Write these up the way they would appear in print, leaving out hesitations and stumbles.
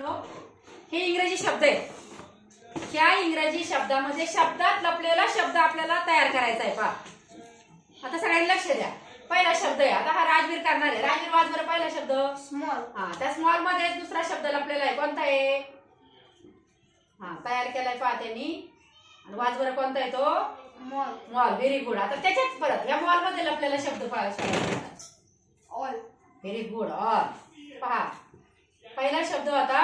मुलांनो, हे इंग्रजी शब्द आहेत. ह्या इंग्रजी शब्दामध्ये शब्दात लपलेला शब्द आपल्याला तयार करायचा आहे. पहा आता सगळ्यांनी लक्ष द्या. पहिला शब्द आहे. आता हा राजवीर करणार आहे. राजवीर वाच बरं पहिला शब्द. स्मॉल. हा, त्या स्मॉल मध्ये दुसरा शब्द लपलेला आहे. कोणता आहे? हा, तयार केलाय पहा त्यांनी. आणि वाच बरं कोणता आहे तो? मॉल. मॉल. Very good. आता त्याच्यात परत या मॉल मध्ये लपलेला शब्द पहा. ऑल. Very good. ऑल. पहा पहिला शब्द होता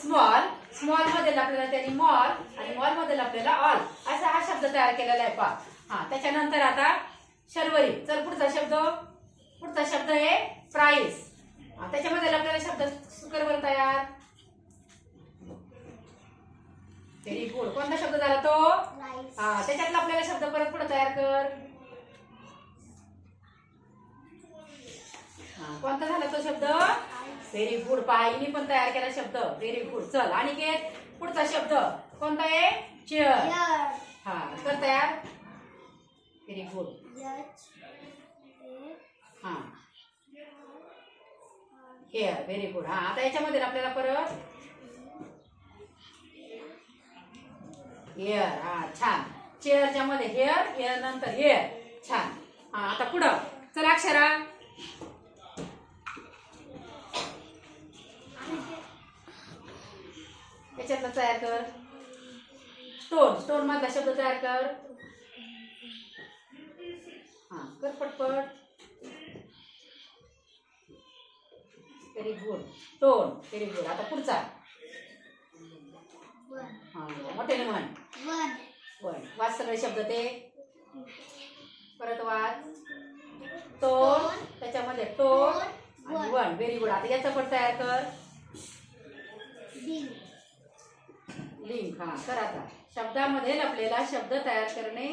स्मॉल. स्मॉल मध्ये लपलेला त्यांनी मॉल आणि मॉल मध्ये लपलेला ऑल असा हा शब्द तयार केलेला आहे. पहा हा, त्याच्यानंतर आता शर्वरी. चल पुढचा शब्द. पुढचा शब्द आहे प्राइस. त्याच्यामध्ये लपलेला शब्द सुकरवर तयार. Very good. कोणता शब्द झाला तो? हा, त्याच्यात लपलेला शब्द परत पुढे तयार कर. हा, कोणता झाला तो शब्द? Very good. पाहिनी पण तयार केला शब्द. Very good. चल आणि घे पुढचा शब्द. कोणता आहे? चेअर. हा, कर तयार. Very good. हा, हेअर. Very good. हा, आता याच्यामध्ये आपल्याला परत हेअर. हा, छान. चेअरच्या मध्ये हेअर, हेअर नंतर हेअर. छान. हा, आता पुढं चला अक्षरा. याच्यातला तयार कर. स्टोन. स्टोन मधला शब्द तयार कर. हा, कर पटपट. Very good. Stone. Very good. आता पुढचा. हा, मोठ्याने म्हण. वन. वाच सगळे शब्द ते. परत वाच. टोन. त्याच्यामध्ये टोन आणि वन. Very good. आता याचा पण तयार कर. लिंक. हा, कर आता. शब्दामध्ये लपलेला शब्द तयार करणे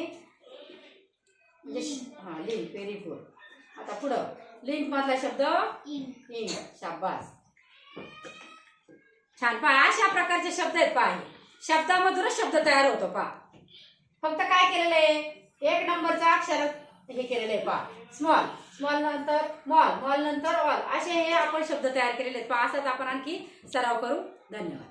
म्हणजे हा, लिंक. Very good. आता पुढं लिंक मधला शब्द इंक. शाबास. छान. पहा अशा प्रकारचे शब्द आहेत. पहा शब्दामधूनच शब्द तयार होतो. पहा फक्त काय केलेलं आहे? एक नंबरचा अक्षर हे केलेलं आहे. पहा स्मॉल. स्मॉल नंतर मॉल. मॉल नंतर ऑल असे हे आपण शब्द तयार केलेले आहेत. पहा असाच आपण आणखी सराव करू. धन्यवाद.